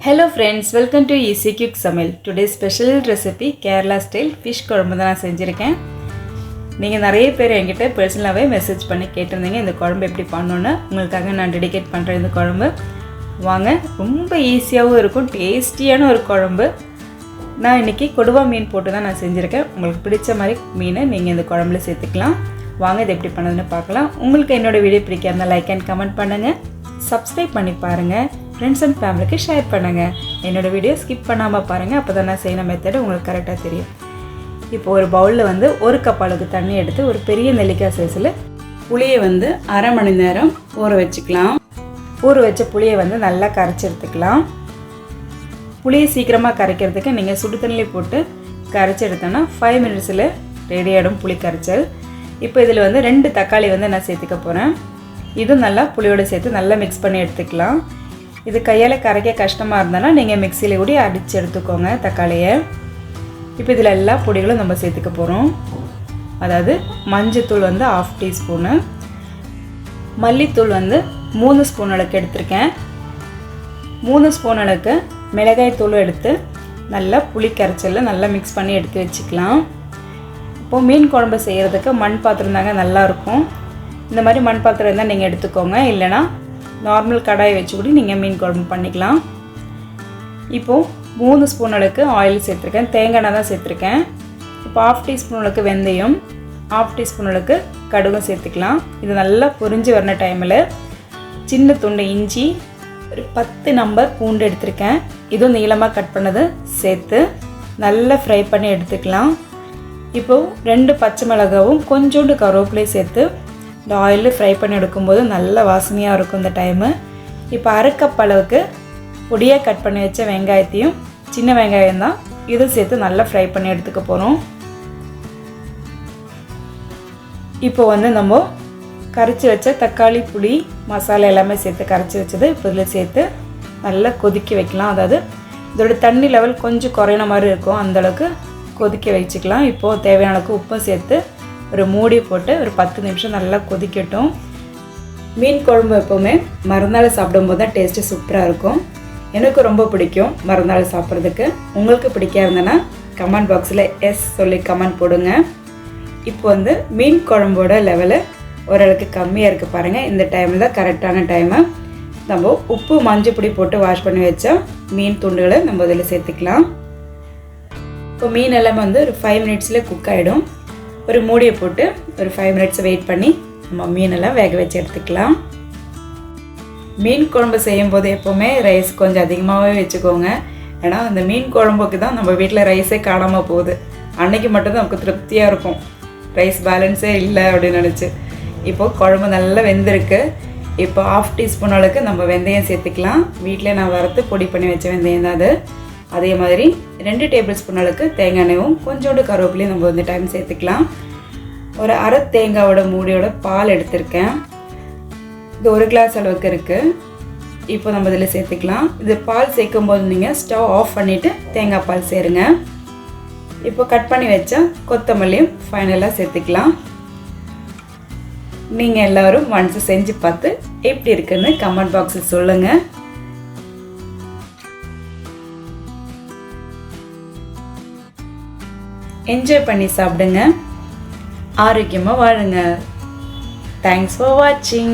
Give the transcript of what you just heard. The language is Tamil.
Hello friends, welcome to Easy Quick Samil. Today's special recipe Kerala style fish குழம்பு தான் நான் செஞ்சிருக்கேன். நீங்க நிறைய பேர் என்கிட்ட पर्सनலாவே மெசேஜ் பண்ணி கேட்டிருந்தீங்க இந்த குழம்பு எப்படி பண்ணனும்னு. உங்களுக்காக நான் டெடிகேட் பண்றேன் இந்த குழம்பு. வாங்க, ரொம்ப ஈஸியாவும் இருக்கும், டேஸ்டியான ஒரு குழம்பு. நான் இன்னைக்கு கொடுவா மீன் போட்டு தான் நான் செஞ்சிருக்கேன். உங்களுக்கு பிடிச்ச மாதிரி மீனை நீங்க இந்த குழம்புல சேர்த்துக்கலாம். வாங்க இத எப்படி பண்ணனும்னு பார்க்கலாம். உங்களுக்கு என்னோட வீடியோ பிடிச்சிருந்தா லைக் அண்ட் கமெண்ட் பண்ணுங்க. சப்ஸ்கிரைப் பண்ணி பாருங்க. ஃப்ரெண்ட்ஸ் அண்ட் ஃபேமிலிக்கு ஷேர் பண்ணுங்க. என்னோட வீடியோ ஸ்கிப் பண்ணாம பாருங்க. அப்பதான் நான் செய்யற மெத்தட் உங்களுக்கு கரெக்ட்டா தெரியும். இப்போ ஒரு பவுல்ல வந்து 1 கப் அளவுக்கு தண்ணி எடுத்து ஒரு பெரிய நெல்லிக்காய் சைஸ்ல புளியை வந்து அரை மணி நேரம் ஊற வெச்சுக்கலாம். ஊற வெச்ச புளியை வந்து நல்லா கரைச்சி எடுத்துக்கலாம். புளியை சீக்கிரமா கரைக்கிறதுக்கு நீங்க சுடு தண்ணில போட்டு கரைச்சி எடுத்தனா 5 மினிட்ஸ்ல ரெடி ஆயிடும் புளி கரைச்சல். இப்போ இதுல வந்து 2 தக்காளி வந்து நான் சேர்த்துக்க போறேன். இது நல்லா புளியோட சேர்த்து நல்லா mix பண்ணி எடுத்துக்கலாம். இது கையால கரைக்க கஷ்டமா இருந்தானா நீங்க மிக்ஸில கூட அடிச்சு எடுத்துக்கோங்க தக்காளியை. இப்போ இதல எல்லா பொடிகளும் நம்ம சேர்த்துக்க போறோம். அதாவது மஞ்சள் தூள் வந்து 1/2 டீஸ்பூன், மல்லித்தூள் வந்து 3 ஸ்பூன் அளவுக்கு எடுத்துர்க்கேன். 3 ஸ்பூன் அளவுக்கு மிளகாய் தூள் எடுத்து நல்லா புளி கரைச்சல்ல நல்லா mix பண்ணி எடுத்து வெச்சுக்கலாம். இப்போ மீன் குழம்பு செய்யிறதுக்கு மண் பாத்திரம் தாங்க நல்லா இருக்கும். இந்த மாதிரி மண் பாத்திரம் இருந்தா நீங்க எடுத்துக்கோங்க. இல்லனா நார்மல் கடாய் வச்சு கூட நீங்க மீன் குழம்பு பண்ணிக்கலாம். இப்போ 3 ஸ்பூன் அளவுக்கு ஆயில் சேர்த்திருக்கேன். தேங்காய் எண்ணெய் தான் சேர்த்திருக்கேன். இப்போ 1/2 டீஸ்பூன் அளவுக்கு வெந்தயம், 1/2 டீஸ்பூன் அளவுக்கு கடுகு சேர்த்துக்கலாம். இது நல்லா பொரிஞ்சு வரன டைம்ல சின்ன துண்டு இஞ்சி, ஒரு 10 நம்பர் பூண்டு எடுத்துர்க்கேன். இது நீளமா கட் பண்ணது சேர்த்து நல்லா ஃப்ரை பண்ணி எடுத்துக்கலாம். இப்போ 2 பச்சை மிளகாயும் கொஞ்சோண்டு கருவேப்பிலை சேர்த்து இந்த ஆயில்ல ஃப்ரை பண்ணி எடுக்கும்போது நல்ல வாசனையா இருக்கும் இந்த டைம். இப்போ 1/2 கப் அளவுக்கு பொடியா கட் பண்ணி வச்ச வெங்காயத்தையும் சின்ன வெங்காயம் தான் இது சேர்த்து நல்லா ஃப்ரை பண்ணி எடுத்துக்க போறோம். இப்போ வந்து நம்ம கரைச்சி வச்ச தக்காளி புளி மசாலா எல்லாமே சேர்த்து கரைச்சி வச்சது இப்போ இதல சேர்த்து நல்லா கொதிக்க வைக்கலாம். அதாவது இதோட தண்ணி லெவல் கொஞ்சம் குறையன மாதிரி இருக்கும், அந்த அளவுக்கு கொதிக்க வச்சுக்கலாம். இப்போ தேவையான அளவுக்கு உப்பு சேர்த்து ஒரு மூடி போட்டு ஒரு 10 நிமிஷம் நல்லா கொதிக்கட்டும். மீன் குழம்பு எப்பவுமே மறுநாள் சாப்பிடும்போது தான் டேஸ்ட் சூப்பரா இருக்கும். எனக்கு ரொம்ப பிடிக்கும் மறுநாள் சாப்பிடுறதுக்கு. உங்களுக்கு பிடிக்காதுன்னா கமெண்ட் பாக்ஸ்ல எஸ் சொல்லி கமெண்ட் போடுங்க. இப்போ வந்து மீன் குழம்போட லெவல் ஓரளவுக்கு கம்மியா இருக்கு பாருங்க. இந்த டைம்ல கரெக்டான டைம். நம்ம உப்பு மஞ்சள் பொடி போட்டு வாஷ் பண்ணி வச்ச மீன் துண்டுகளை நம்ம இதல சேர்த்துக்கலாம். இப்போ மீன் எல்லாம் வந்து ஒரு 5 மினிட்ஸ்ல குக் ஆயிடும். ஒரு மூடியை போட்டு ஒரு 5 மினிட்ஸ் வெயிட் பண்ணி நம்ம மீன் எல்லாம் வேக வச்சு எடுத்துக்கலாம். மீன் குழம்பு செய்யும்போது எப்பவுமே ரைஸ் கொஞ்சம் அதிகமாகவே வச்சுக்கோங்க. ஏன்னா அந்த மீன் குழம்புக்கு தான் நம்ம வீட்டில் ரைஸே காணாமல் போகுது. அன்னைக்கு மட்டும் தான் நமக்கு திருப்தியாக இருக்கும், ரைஸ் பேலன்ஸே இல்லை அப்படின்னு நினச்சி. இப்போது குழம்பு நல்லா வெந்திருக்கு. இப்போ 1/2 டீஸ்பூன் அளவுக்கு நம்ம வெந்தயம் சேர்த்துக்கலாம். வீட்டில் நான் வறுத்து பொடி பண்ணி வச்ச வெந்தயம் தான் அது. அதே மாதிரி 2 டேபிள் ஸ்பூன் அளவுக்கு தேங்காய் எண்ணெயும் கொஞ்சோண்டு கருவேப்பிலையும் நம்ம இந்த டைம் சேர்த்துக்கலாம். ஒரு அரை தேங்காயோட மூடியோட பால் எடுத்துர்க்கேன். இது 1 கிளாஸ் அளவுக்கு இருக்கு. இப்போ நம்ம இதல சேர்த்துக்கலாம். இது பால் சேர்க்கும்போது நீங்க ஸ்டவ் ஆஃப் பண்ணிட்டு தேங்காய் பால் சேருங்க. இப்போ கட் பண்ணி வச்ச கொத்தமல்லியும் ஃபைனலா சேர்த்துக்கலாம். நீங்க எல்லாரும் once செஞ்சு பார்த்து எப்படி இருக்குன்னு கமெண்ட் பாக்ஸ்ல சொல்லுங்க. என்ஜாய் பண்ணி சாப்பிடுங்க, ஆரோக்கியமா வாழுங்க. Thanks for watching.